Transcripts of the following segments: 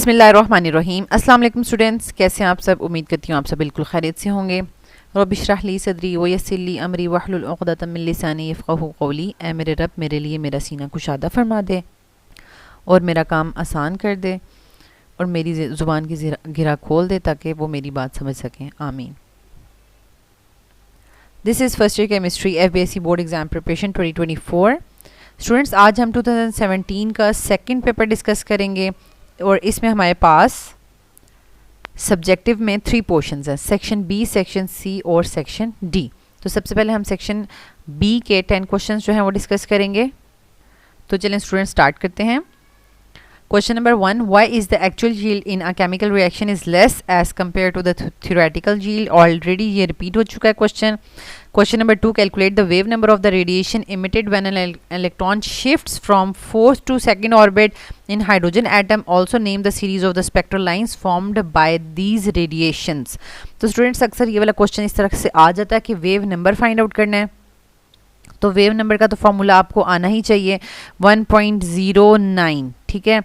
बिस्मिल्लाहिर्रहमानिर्रहीम। अस्सलाम वालेकुम स्टूडेंट्स, कैसे हैं आप सब। उम्मीद करती हूँ आप सब बिल्कुल खैरियत से होंगे। रब्बि इश्रह ली सदरी व यस्सिर ली अमरी वहलुल उक़दतम मिन लिसानी यफ़क़हू क़ौली। ऐ मेरे रब, मेरे लिए मेरा सीना कुशादा फरमा दे और मेरा काम आसान कर दे और मेरी ज़ुबान की गिरा खोल दे ताकि वो मेरी बात समझ सकें। आमीन। This is first year chemistry FBSc board exam preparation 2024। Students, आज हम 2017 का सेकेंड पेपर डिस्कस करेंगे और इसमें हमारे पास सब्जेक्टिव में 3 पोर्शंस हैं, सेक्शन बी, सेक्शन सी और सेक्शन डी। तो सबसे पहले हम सेक्शन बी के 10 क्वेश्चंस जो हैं वो डिस्कस करेंगे। तो चलें स्टूडेंट स्टार्ट करते हैं। Question number 1, why is the actual yield in a chemical reaction is less as compare to the theoretical yield. Already ये रिपीट हो चुका है क्वेश्चन। Question number 2, calculate the wave number of the radiation emitted when an electron shifts from fourth to second orbit in hydrogen atom. Also name the series of the spectral lines formed by these radiations. तो students अक्सर ये वाला question इस तरह से आ जाता है कि वेव नंबर फाइंड आउट करना है। तो वेव नंबर का तो फॉर्मूला आपको आना ही चाहिए 1.09, ठीक है।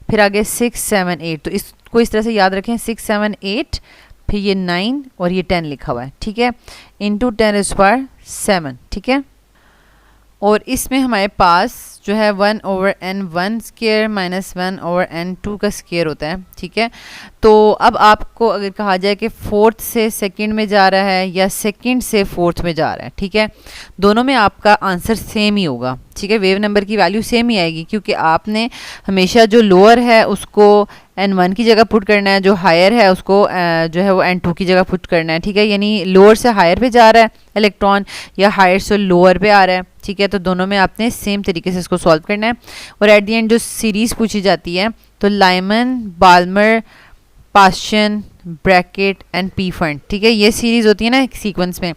फिर आगे 6, 7, 8, तो इसको इस तरह से याद रखें 6, 7, 8, फिर ये 9 और ये 10 लिखा हुआ है, ठीक है, इंटू 10⁻⁷, ठीक है। और इसमें हमारे पास जो है 1/n1 स्क्वायर माइनस 1/n2 का स्क्वायर होता है, ठीक है। तो अब आपको अगर कहा जाए कि फोर्थ से सेकंड में जा रहा है या सेकंड से फोर्थ में जा रहा है, ठीक है, दोनों में आपका आंसर सेम ही होगा, ठीक है। वेव नंबर की वैल्यू सेम ही आएगी क्योंकि आपने हमेशा जो लोअर है उसको n1 की जगह पुट करना है, जो हायर है उसको जो है वो n2 की जगह पुट करना है, ठीक है। यानी लोअर से हायर पे जा रहा है इलेक्ट्रॉन या हायर से लोअर पे आ रहा है, ठीक है। तो दोनों में आपने सेम तरीके से इसको सॉल्व करना है। और एट दी एंड जो सीरीज़ पूछी जाती है तो Lyman, Balmer, Paschen, Brackett and Pfund, ठीक है, ये सीरीज़ होती है ना एक सीक्वेंस में।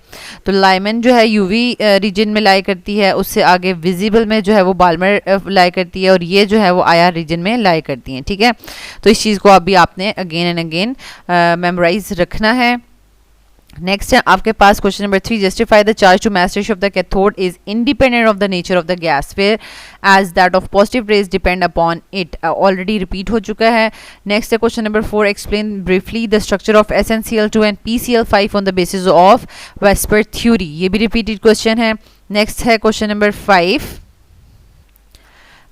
तो लाइमन जो है यूवी रीजन में लाई करती है, उससे आगे विजिबल में जो है वो बाल्मर लाई करती है और ये जो है वो आईआर रीजन में लाई करती हैं, ठीक है। तो इस चीज़ को अभी आपने अगेन एंड अगेन मेमोराइज रखना है। नेक्स्ट है आपके पास question number 3, justify the charge to mass ratio of the cathode is independent of the nature of the gas whereas that of positive rays depend upon it. Already repeat हो चुका है। Next है question number 4, explain briefly the structure of SnCl2 and PCl5 on the basis of VSEPR theory. ये भी repeated question है। Next है question number 5,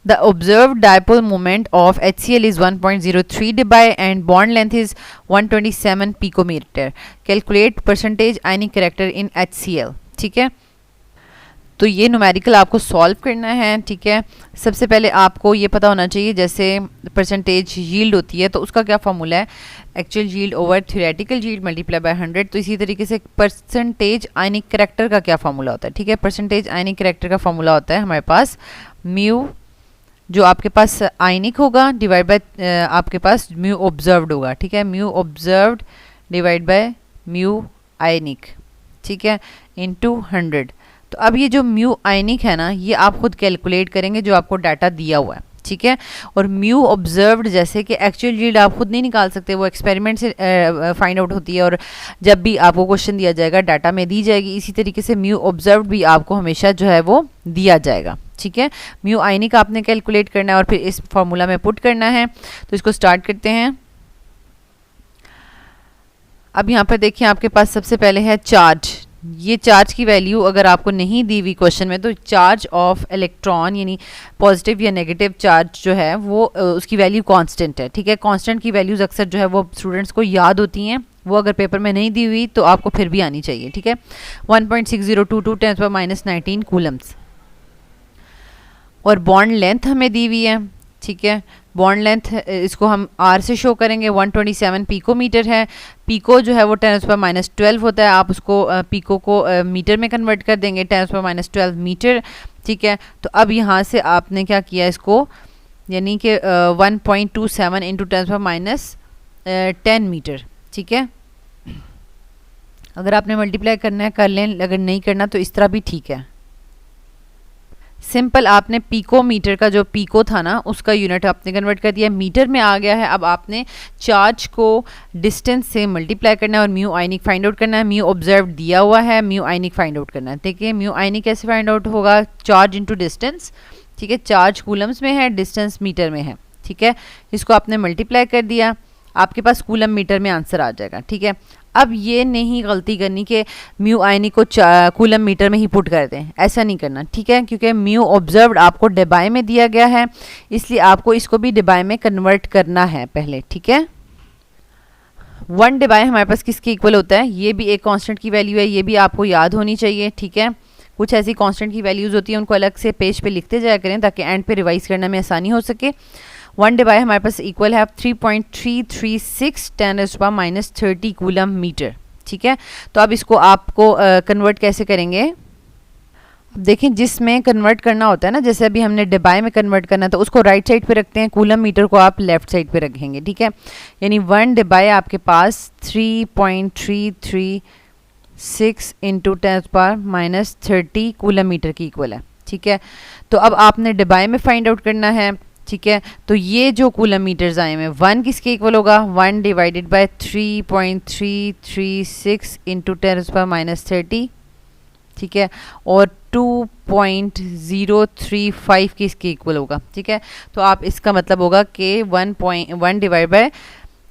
the observed dipole moment of HCl is 1.03 dBi and bond length is 127 picometer. Calculate percentage ionic character in HCl, ठीक है। तो ये numerical आपको solve करना है, ठीक है। सबसे पहले आपको ये पता होना चाहिए जैसे परसेंटेज यील्ड होती है तो उसका क्या फार्मूला है, actual yield over theoretical yield multiply by 100। तो इसी तरीके से परसेंटेज आयनिक करैक्टर का क्या फार्मूला होता है, ठीक है। परसेंटेज आयनिक करैक्टर का फार्मूला होता है हमारे पास म्यू जो आपके पास आयनिक होगा डिवाइड बाय आपके पास म्यू ऑब्जर्व्ड होगा, ठीक है। Mu observed divide by mu ionic, ठीक है, इनटू 100। तो अब ये जो म्यू आयनिक है ना ये आप खुद कैलकुलेट करेंगे जो आपको डाटा दिया हुआ है, ठीक है। और म्यू ऑब्जर्व्ड जैसे कि एक्चुअल यील्ड आप खुद नहीं निकाल सकते, वो एक्सपेरिमेंट से फाइंड आउट होती है और जब भी आपको क्वेश्चन दिया जाएगा डाटा में दी जाएगी। इसी तरीके से म्यू ऑब्जर्व्ड भी आपको हमेशा जो है वो दिया जाएगा, ठीक है। म्यू आयनिक आपने कैलकुलेट करना है और फिर इस फॉर्मूला में पुट करना है। तो इसको स्टार्ट करते हैं। अब यहाँ पर देखिए आपके पास सबसे पहले है चार्ज। ये चार्ज की वैल्यू अगर आपको नहीं दी हुई क्वेश्चन में तो चार्ज ऑफ इलेक्ट्रॉन यानी पॉजिटिव या नेगेटिव चार्ज जो है वो उसकी वैल्यू कांस्टेंट है, ठीक है। कांस्टेंट की वैल्यूज़ अक्सर जो है वो स्टूडेंट्स को याद होती हैं, वो अगर पेपर में नहीं दी हुई तो आपको फिर भी आनी चाहिए, ठीक है। 1.6022 10⁻⁻19 कूलम्स। और बॉन्ड लेंथ हमें दी हुई है, ठीक है। बॉन्ड लेंथ इसको हम आर से शो करेंगे, 127 पिकोमीटर है। पिको जो है वो 10⁻12 होता है, आप उसको पिको को मीटर में कन्वर्ट कर देंगे, 10⁻12 मीटर, ठीक है। तो अब यहाँ से आपने क्या किया इसको यानी कि 1.27 इंटू 10⁻10 मीटर, ठीक है। अगर आपने मल्टीप्लाई करना है कर लें, अगर नहीं करना तो इस तरह भी ठीक है। सिंपल आपने पिकोमीटर का जो पिको था ना उसका यूनिट आपने कन्वर्ट कर दिया, मीटर में आ गया है। अब आपने चार्ज को डिस्टेंस से मल्टीप्लाई करना है और म्यू आयनिक फाइंड आउट करना है। म्यू ऑब्जर्व दिया हुआ है, म्यू आयनिक फाइंड आउट करना है। देखिए म्यू आयनिक कैसे फाइंड आउट होगा, चार्ज इनटू डिस्टेंस, ठीक है। चार्ज कूलम्स में है, डिस्टेंस मीटर में है, ठीक ठीक है, इसको आपने मल्टीप्लाई कर दिया, आपके पास कूलम मीटर में आंसर आ जाएगा। ठीक है, अब ये नहीं गलती करनी कि म्यू आयनिक को कूलम मीटर में ही पुट कर दें, ऐसा नहीं करना। ठीक है, क्योंकि म्यू ऑब्जर्व्ड आपको डेबाई में दिया गया है, इसलिए आपको इसको भी डेबाई में कन्वर्ट करना है पहले। ठीक है, 1 डेबाई हमारे पास किसके इक्वल होता है, ये भी एक कांस्टेंट की वैल्यू है, ये भी आपको याद होनी चाहिए। ठीक है, कुछ ऐसी कांस्टेंट की वैल्यूज़ होती हैं, उनको अलग से पेज पे लिखते जाया करें ताकि एंड पे रिवाइज करने में आसानी हो सके। 1 डेबाई हमारे पास इक्वल है 3.336 10⁻³ कूलम मीटर। ठीक है, तो अब इसको आपको कन्वर्ट कैसे करेंगे, अब देखें जिसमें कन्वर्ट करना होता है ना, जैसे अभी हमने डेबाई में कन्वर्ट करना तो उसको राइट साइड पे रखते हैं, कूलम मीटर को आप लेफ्ट साइड पे रखेंगे। ठीक है, यानी 1 डेबाई आपके पास 3.336 × 10⁻³ कूलम मीटर की इक्वल है। ठीक है, तो अब आपने डेबाई में फाइंड आउट करना है। ठीक है, तो ये जो कूलम मीटर्स आए हैं 1 किसके इक्वल होगा, 1 डिवाइडेड बाय 3.336 × 10⁻³0। ठीक है, और 2.035 किसके इक्वल होगा। ठीक है, तो आप इसका मतलब होगा कि 1 डिवाइड बाय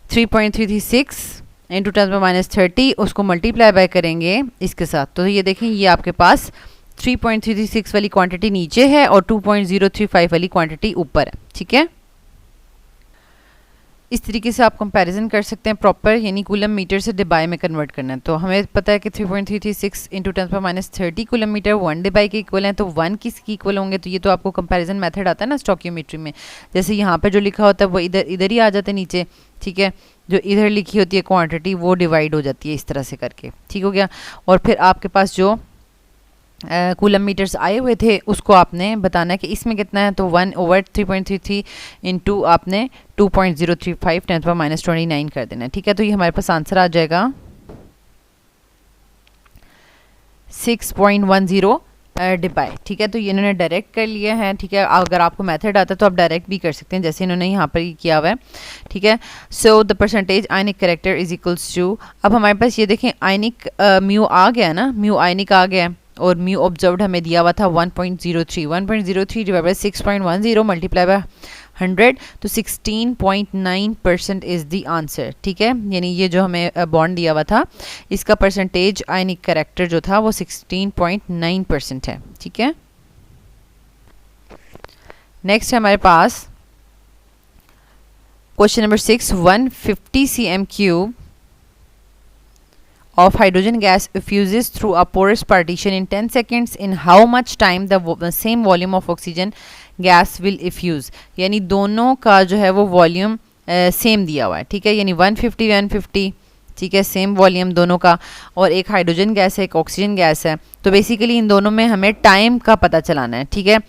3.336 × 10⁻³ उसको मल्टीप्लाई बाय करेंगे इसके साथ, तो ये देखें ये आपके पास 3.336 वाली क्वांटिटी नीचे है और 2.035 वाली क्वांटिटी ऊपर है। ठीक है, इस तरीके से आप कंपैरिजन कर सकते हैं प्रॉपर, यानी कूलम मीटर से डेबाई में कन्वर्ट करना है। तो हमें पता है कि 3.336 × 10⁻³ कूलम मीटर 1 डेबाई के इक्वल है, तो 1 किसके इक्वल होंगे, तो ये तो आपको कंपैरिजन मेथड आता है ना स्टोइकियोमेट्री में, जैसे यहाँ पे जो लिखा होता है वो इधर ही आ जाता है नीचे। ठीक है, जो इधर लिखी होती है क्वांटिटी वो डिवाइड हो जाती है इस तरह से करके। ठीक हो गया, और फिर आपके पास जो कूलम मीटर्स आए हुए थे उसको आपने बताना है कि इसमें कितना है, तो 1/3.33 इंटू आपने 2.035 10⁻29 कर देना है। ठीक है, तो ये हमारे पास आंसर आ जाएगा 6.10 डिबाई। ठीक है, तो ये इन्होंने डायरेक्ट कर लिया है। ठीक है, अगर आपको मेथड आता है तो आप डायरेक्ट भी कर सकते हैं जैसे इन्होंने यहाँ पर ही किया हुआ है। ठीक है, so the percentage ionic character is equals to, अब हमारे पास ये देखें आयनिक म्यू आ गया ना, म्यू आयनिक आ गया और म्यू ऑब्जर्व्ड हमें दिया हुआ था 1.03 डिवाइड बाय 6.10 मल्टीप्लाई बाय 100, तो 16.9% इज़ द आंसर। ठीक है, यानी ये जो हमें बॉन्ड दिया हुआ था इसका परसेंटेज आयनिक कैरेक्टर जो था वो 16.9% है। ठीक है, नेक्स्ट है हमारे पास question number 6, 150 cm³ of hydrogen gas effuses through a porous partition in 10 seconds. In how much time the same volume of oxygen gas will effuse? यानी दोनों का जो है वो वॉल्यूम सेम दिया हुआ है। ठीक है, यानी 150 ठीक है, सेम वॉल्यूम दोनों का, और एक हाइड्रोजन गैस है एक ऑक्सीजन गैस है, तो बेसिकली इन दोनों में हमें टाइम का पता चलाना है। ठीक है,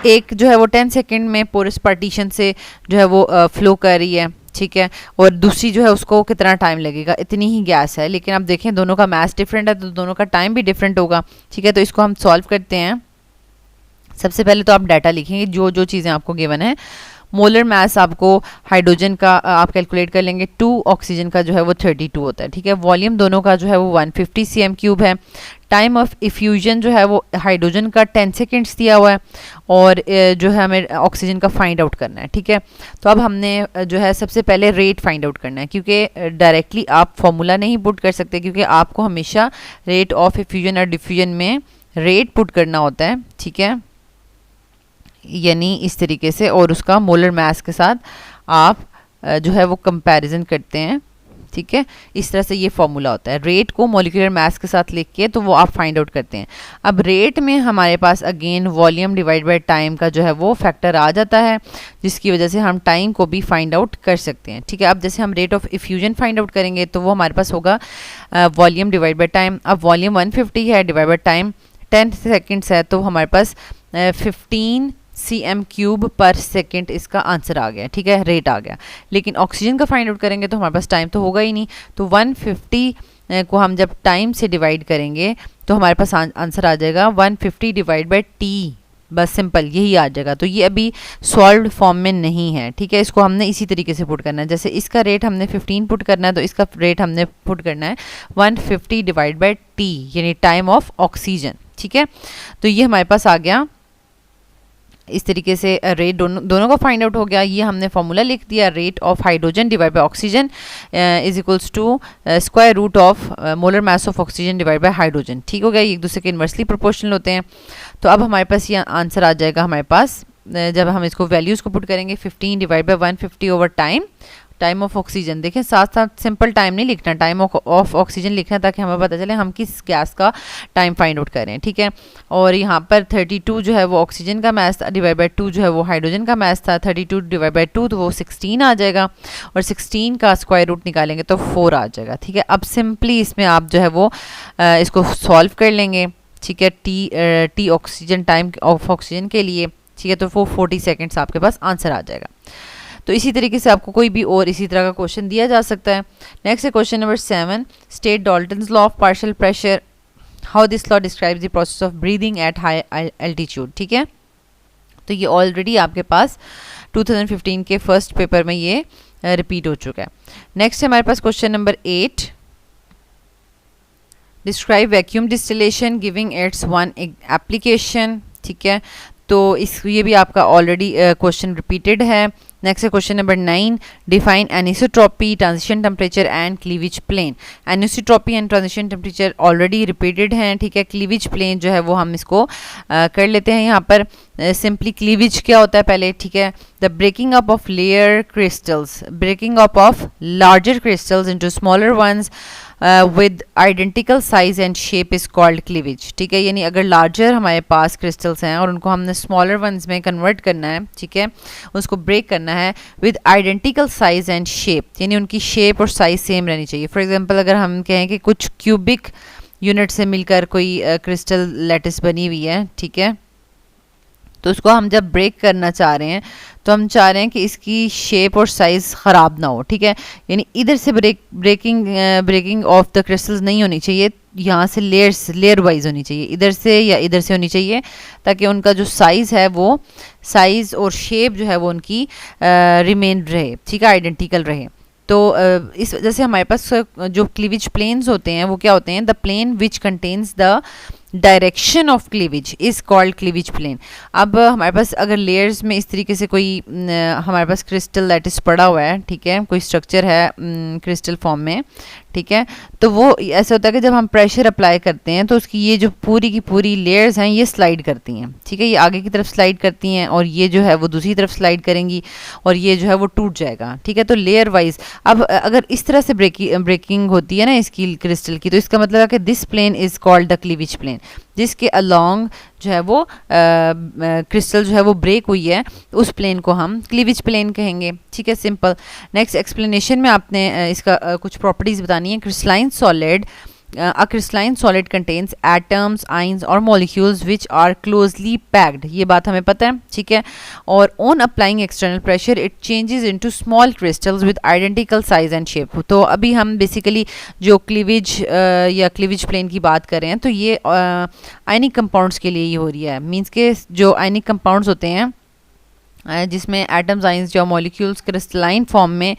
एक जो है वो 10 सेकेंड में पोरस पार्टीशन से जो है वो फ्लो कर रही है। ठीक है, और दूसरी जो है उसको कितना टाइम लगेगा, इतनी ही गैस है, लेकिन अब देखें दोनों का मास डिफरेंट है तो दोनों का टाइम भी डिफरेंट होगा। ठीक है, तो इसको हम सॉल्व करते हैं। सबसे पहले तो आप डाटा लिखेंगे जो जो चीज़ें आपको गिवन है। मोलर मास आपको हाइड्रोजन का आप कैलकुलेट कर लेंगे, 2 ऑक्सीजन का जो है वो 32 होता है। ठीक है, वॉल्यूम दोनों का जो है वो 150 cm³ है। टाइम ऑफ इफ्यूजन जो है वो हाइड्रोजन का 10 सेकेंड्स दिया हुआ है, और जो है हमें ऑक्सीजन का फाइंड आउट करना है। ठीक है, तो अब हमने जो है सबसे पहले रेट फाइंड आउट करना है, क्योंकि डायरेक्टली आप फॉर्मूला नहीं पुट कर सकते, क्योंकि आपको हमेशा रेट ऑफ इफ्यूजन और डिफ्यूजन में रेट पुट करना होता है। ठीक है, यानी इस तरीके से, और उसका मोलर मास के साथ आप जो है वो कंपैरिजन करते हैं। ठीक है, इस तरह से ये फॉर्मूला होता है, रेट को मॉलिक्यूलर मास के साथ लिख के तो वो आप फाइंड आउट करते हैं। अब रेट में हमारे पास again volume divide by time का जो है वो फैक्टर आ जाता है, जिसकी वजह से हम टाइम को भी फाइंड आउट कर सकते हैं। ठीक है, अब जैसे हम rate of effusion find out करेंगे तो वो हमारे पास होगा वॉल्यूम डिवाइड बाय टाइम। अब वॉल्यूम 150 है, डिवाइड बाय टाइम 10 सेकेंड्स है, तो हमारे पास 15 cm³ पर सेकेंड इसका आंसर आ गया। ठीक है, रेट आ गया, लेकिन ऑक्सीजन का फाइंड आउट करेंगे तो हमारे पास टाइम तो होगा ही नहीं, तो 150 को हम जब टाइम से डिवाइड करेंगे तो हमारे पास आंसर आ जाएगा 150 डिवाइड बाय T, बस सिंपल यही आ जाएगा। तो ये अभी सॉल्व्ड फॉर्म में नहीं है। ठीक है, इसको हमने इसी तरीके से पुट करना है, जैसे इसका रेट हमने 15 पुट करना है तो इसका रेट हमने पुट करना है 150 डिवाइड बाय T, यानी टाइम ऑफ ऑक्सीजन। ठीक है, तो ये हमारे पास आ गया इस तरीके से रेट दोनों का फाइंड आउट हो गया। ये हमने फॉर्मूला लिख दिया, rate of hydrogen divide by oxygen is equals to square root of molar mass of oxygen divide by hydrogen. ठीक हो गया, ये एक दूसरे के इन्वर्सली प्रोपोर्शनल होते हैं। तो अब हमारे पास ये आंसर आ जाएगा हमारे पास, जब हम इसको वैल्यूज़ को पुट करेंगे 15 divide by 150 over time of oxygen. देखें साथ साथ सिंपल टाइम नहीं लिखना, टाइम ऑफ ऑक्सीजन लिखना ताकि हमें पता चले हम किस गैस का टाइम फाइंड आउट करें। ठीक है, और यहाँ पर 32 जो है वो ऑक्सीजन का मास था, डिवाइड बाय 2 जो है वो हाइड्रोजन का मास था। 32 डिवाइड बाय 2 तो वो 16 आ जाएगा, और 16 का स्क्वायर रूट निकालेंगे तो 4 आ जाएगा। ठीक है, अब सिंपली इसमें आप जो है वो इसको सॉल्व कर लेंगे। ठीक है, T oxygen time of oxygen के लिए, ठीक है, तो वो 40 सेकेंड्स आपके पास आंसर आ जाएगा। तो इसी तरीके से आपको कोई भी और इसी तरह का क्वेश्चन दिया जा सकता है। नेक्स्ट है question number 7, state Dalton's law of partial pressure, how this law describes the process of breathing at high altitude. ठीक है, तो ये ऑलरेडी आपके पास 2015 के फर्स्ट पेपर में ये रिपीट हो चुका है। नेक्स्ट है हमारे पास question number 8, describe vacuum distillation giving its one application. ठीक है, तो ये भी आपका ऑलरेडी क्वेश्चन रिपीटेड है। नेक्स्ट है question number 9, define anisotropy, transition temperature and cleavage plane. Anisotropy and transition temperature already repeated हैं। ठीक है, क्लीवेज प्लेन जो है वो हम इसको कर लेते हैं यहाँ पर। सिंपली क्लीवेज क्या होता है पहले, ठीक है, the breaking up of layer crystals, breaking up of larger crystals into smaller ones with identical size and shape is called cleavage. ठीक है, यानी अगर लार्जर हमारे पास क्रिस्टल्स हैं और उनको हमने स्मॉलर वंस में कन्वर्ट करना है, ठीक है, उसको ब्रेक करना है with identical size and shape, यानी उनकी शेप और साइज सेम रहनी चाहिए। फॉर एग्जांपल अगर हम कहें कि कुछ क्यूबिक यूनिट से मिलकर कोई क्रिस्टल लैटिस बनी हुई है, ठीक है, तो उसको हम जब ब्रेक करना चाह रहे हैं तो हम चाह रहे हैं कि इसकी शेप और साइज़ ख़राब ना हो। ठीक है, यानी इधर से ब्रेकिंग ऑफ द क्रिस्टल्स नहीं होनी चाहिए, यहाँ से लेयर वाइज होनी चाहिए, इधर से या इधर से होनी चाहिए, ताकि उनका जो साइज़ है वो साइज़ और शेप जो है वो उनकी रिमेन रहे, ठीक है, आइडेंटिकल रहे। तो इस वजह से हमारे पास जो क्लीवेज प्लेन्स होते हैं वो क्या होते हैं, the plane which contains the direction of cleavage is called cleavage plane. अब हमारे पास अगर लेयर्स में इस तरीके से कोई हमारे पास क्रिस्टल लैटिस पड़ा हुआ है, ठीक है, कोई स्ट्रक्चर है क्रिस्टल फॉर्म में, ठीक है, तो वो ऐसा होता है कि जब हम प्रेशर अप्लाई करते हैं तो उसकी ये जो पूरी की पूरी लेयर्स हैं ये स्लाइड करती हैं। ठीक है, ये आगे की तरफ स्लाइड करती हैं और ये जो है वो दूसरी तरफ स्लाइड करेंगी और ये जो है वो टूट जाएगा। ठीक है, तो लेयर वाइज अब अगर इस तरह से ब्रेकिंग होती है ना इसकी क्रिस्टल की, तो इसका मतलब है कि this plane is called the cleavage plane, जिसके अलोंग जो है वो क्रिस्टल जो है वो ब्रेक हुई है, उस प्लेन को हम क्लीवेज प्लेन कहेंगे। ठीक है, सिंपल। नेक्स्ट एक्सप्लेनेशन में आपने इसका कुछ प्रॉपर्टीज बतानी है। Crystalline solid, a crystalline solid contains atoms, ions और molecules which are closely packed, ये बात हमें पता है, ठीक है, और on applying external pressure it changes into small crystals with identical size and shape। तो अभी हम बेसिकली जो क्लीवेज या क्लीवेज प्लेन की बात कर रहे हैं तो ये आयनिक कंपाउंड्स के लिए ही हो रही है। मीन्स के जो आयनिक कंपाउंड्स होते हैं जिसमें एटम्स, आइंस या मॉलिक्यूल्स क्रिस्टलाइन फॉर्म में,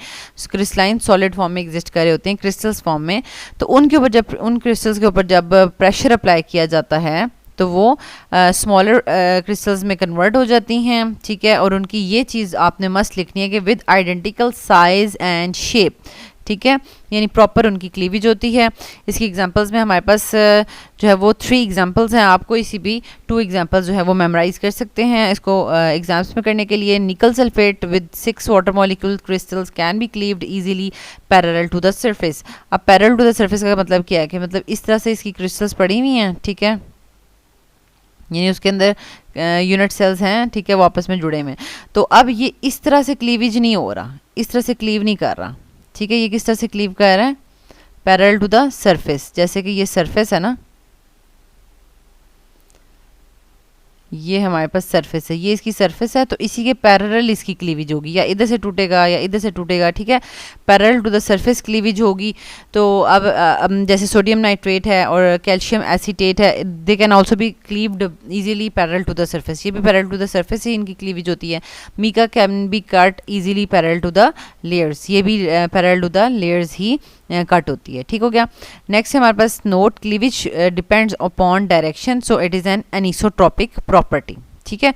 क्रिस्टलाइन सॉलिड फॉर्म में एग्जिस्ट कर रहे होते हैं, क्रिस्टल्स फॉर्म में, तो उनके ऊपर जब उन क्रिस्टल्स के ऊपर जब प्रेशर अप्लाई किया जाता है तो वो स्मॉलर क्रिस्टल्स में कन्वर्ट हो जाती हैं। ठीक है, और उनकी ये चीज़ आपने मस्त लिखनी है कि with identical size and shape. ठीक है, यानी प्रॉपर उनकी क्लीवेज होती है। इसकी एग्जांपल्स में हमारे पास जो है वो 3 एग्जांपल्स हैं। आपको इसी भी 2 एग्जांपल्स जो है वो मेमोराइज कर सकते हैं इसको एग्जाम्स में करने के लिए। Nickel sulphate with 6 water molecule crystals can be cleaved easily parallel to the surface. अब पैरेलल टू द सरफेस का मतलब क्या है कि मतलब इस तरह से इसकी क्रिस्टल्स पड़ी हुई हैं, ठीक है, यानी उसके अंदर यूनिट सेल्स हैं, ठीक है, वो आपस में जुड़े हुए हैं। तो अब ये इस तरह से क्लीवेज नहीं हो रहा, इस तरह से क्लीव नहीं कर रहा। ठीक है, ये किस तरह से क्लीव कर रहा है, पैरेलल टू द सरफेस। जैसे कि ये सरफेस है ना, ये हमारे पास सरफेस है, ये इसकी सरफेस है, तो इसी के पैरेलल इसकी क्लीवेज होगी, या इधर से टूटेगा या इधर से टूटेगा। ठीक है, parallel to the surface cleavage होगी। तो अब जैसे सोडियम नाइट्रेट है और कैल्शियम एसीटेट है, they can also be cleaved easily parallel to the surface, ये भी पैरेलल टू द सरफेस ही इनकी क्लीवेज होती है। Mica can be cut easily parallel to the layers, ये भी पैरेलल टू द लेयर्स ही कट होती है। ठीक हो गया। नेक्स्ट है हमारे पास note, cleavage depends upon direction, so it is an anisotropic property. ठीक है,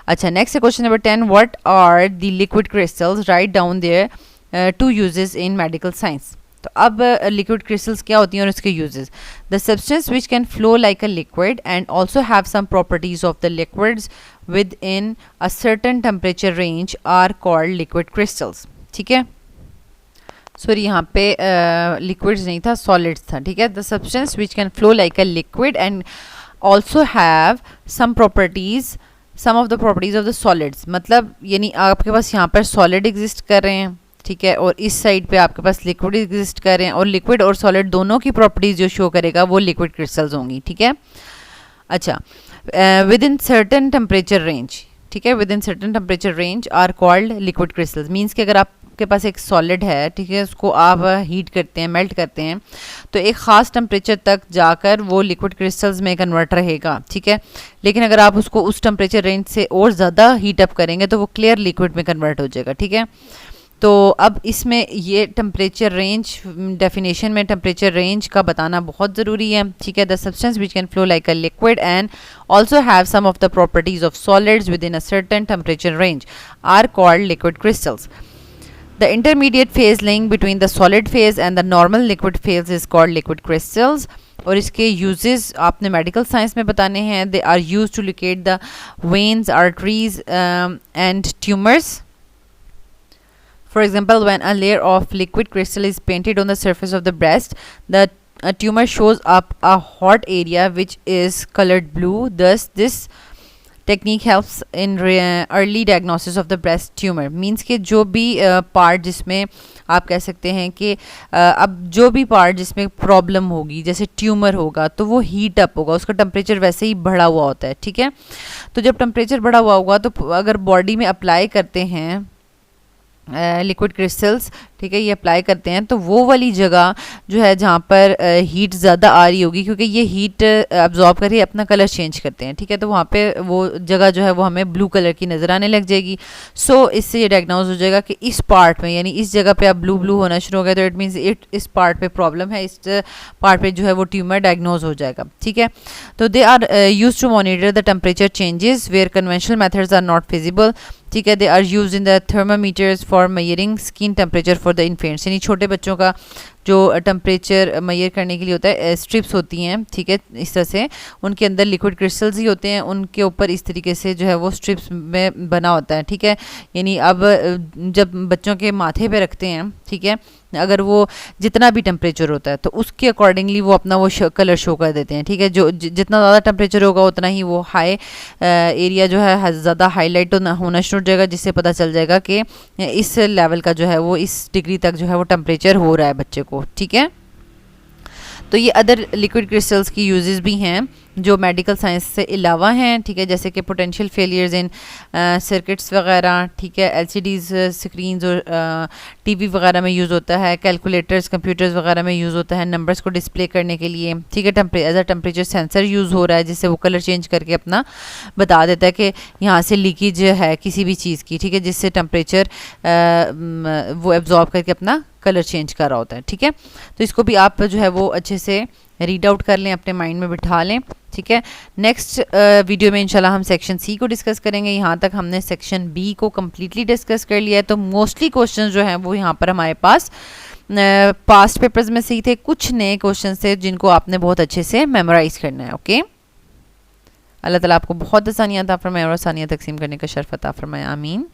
अच्छा, next question number 10, what are the liquid crystals, write down their two uses in medical science. तो अब लिक्विड क्रिस्टल्स क्या होती हैं और इसके uses. The substance which can flow like a liquid and also have some properties of the liquids within a certain temperature range are called liquid crystals. ठीक है, sorry यहाँ पे लिक्विड्स नहीं था, सॉलिड्स था। ठीक है, the substance which can flow like a liquid and also have some properties, some of the properties of the solids, मतलब यानी आपके पास यहाँ पर सॉलिड एग्जिस्ट कर रहे हैं, ठीक है, और इस साइड पे आपके पास लिक्विड एग्जिस्ट कर रहे हैं, और लिक्विड और सॉलिड दोनों की प्रॉपर्टीज जो शो करेगा वो लिक्विड क्रिस्टल्स होंगी। ठीक है, अच्छा, within certain temperature range, ठीक है, within certain temperature range are called liquid crystals. Means कि अगर आपके पास एक सॉलिड है, ठीक है, उसको आप हीट करते हैं, मेल्ट करते हैं, तो एक ख़ास टेम्परेचर तक जाकर वो लिक्विड क्रिस्टल्स में कन्वर्ट रहेगा। ठीक है, लेकिन अगर आप उसको उस टेम्परेचर रेंज से और ज़्यादा हीट अप करेंगे तो वो क्लियर लिक्विड में कन्वर्ट हो जाएगा। ठीक है, तो अब इसमें ये टेम्परेचर रेंज, डेफिनेशन में टेम्परेचर रेंज का बताना बहुत ज़रूरी है। ठीक है, the substance which can flow like a liquid and also have some of the properties of solids within a certain temperature range are called liquid crystals. The intermediate phase lying between the solid phase and the normal liquid phase is called liquid crystals. और इसके uses आपने medical science में बताने हैं। They are used to locate the veins, arteries and tumors. For example, when a layer of liquid crystal is painted on the surface of the breast, the a tumor shows up a hot area which is colored blue. Thus, this technique helps in early diagnosis of the breast tumour. Means कि जो भी part जिसमें आप कह सकते हैं कि अब जो भी पार्ट जिसमें प्रॉब्लम होगी, जैसे ट्यूमर होगा, तो वो हीट अप होगा, उसका टेम्परेचर वैसे ही बढ़ा हुआ होता है। ठीक है, तो जब टेम्परेचर बढ़ा हुआ होगा तो अगर बॉडी में अप्लाई करते हैं लिक्विड क्रिस्टल्स, ठीक है, ये अप्लाई करते हैं, तो वो वाली जगह जो है जहाँ पर हीट ज़्यादा आ रही होगी, क्योंकि ये हीट अब्जॉर्ब करके अपना कलर चेंज करते हैं। ठीक है, तो वहाँ पे वो जगह जो है वो हमें ब्लू कलर की नज़र आने लग जाएगी। सो इससे ये डायग्नोज हो जाएगा कि इस पार्ट में, यानी इस जगह पे अब ब्लू ब्लू होना शुरू हो गया, तो इट मीन्स इस पार्ट पे प्रॉब्लम है, इस पार्ट पे जो है वो ट्यूमर डायग्नोज हो जाएगा। ठीक है, तो they are use to monitor the temperature changes where conventional methods are not feasible. ठीक है, they are use in the thermometers for measuring skin temperature for the infants, यानी छोटे बच्चों का जो टेम्परेचर मेजर करने के लिए होता है, स्ट्रिप्स होती हैं। ठीक है, इस तरह से उनके अंदर लिक्विड क्रिस्टल्स ही होते हैं, उनके ऊपर इस तरीके से जो है वो स्ट्रिप्स में बना होता है। ठीक है, यानी अब जब बच्चों के माथे पे रखते हैं, ठीक है, अगर वो जितना भी टेम्परेचर होता है तो उसके अकॉर्डिंगली वो अपना वो कलर शो कर देते हैं। ठीक है, जो जितना ज़्यादा टेम्परेचर होगा उतना ही वो हाई एरिया जो है ज़्यादा हाईलाइट होना शुरू हो जाएगा, जिससे पता चल जाएगा कि इस लेवल का जो है वो इस डिग्री तक जो है वो टेम्परेचर हो रहा है बच्चे को। ठीक है, तो ये अदर लिक्विड क्रिस्टल्स की यूजेस भी हैं जो मेडिकल साइंस से अलावा हैं। ठीक है, जैसे कि पोटेंशियल फेलियर्स इन सर्किट्स वगैरह, ठीक है, एलसीडीज स्क्रीन्स और टीवी वगैरह में यूज़ होता है, कैलकुलेटर्स कंप्यूटर्स वगैरह में यूज़ होता है नंबर्स को डिस्प्ले करने के लिए। ठीक है, as a temperature sensor use हो रहा है, जिससे वो कलर चेंज करके अपना बता देता है कि यहाँ से लीकेज है किसी भी चीज़ की। ठीक है, जिससे टेम्परेचर वो एब्जॉर्ब करके अपना कलर चेंज कर रहा होता है। ठीक है, तो इसको भी आप जो है वो अच्छे से रीड आउट कर लें, अपने माइंड में बिठा लें। ठीक है, नेक्स्ट वीडियो में इंशाल्लाह हम सेक्शन सी को डिस्कस करेंगे। यहाँ तक हमने सेक्शन बी को कम्प्लीटली डिस्कस कर लिया है। तो मोस्टली क्वेश्चन जो हैं वो यहाँ पर हमारे पास पास्ट पेपर्स में से ही थे, कुछ नए क्वेश्चन थे जिनको आपने बहुत अच्छे से मेमोराइज करना है। ओके, अल्लाह ताला आपको बहुत आसानियाँ अता फरमाए और आसानियाँ तकसीम करने का शर्फ अता फरमाए। आमीन।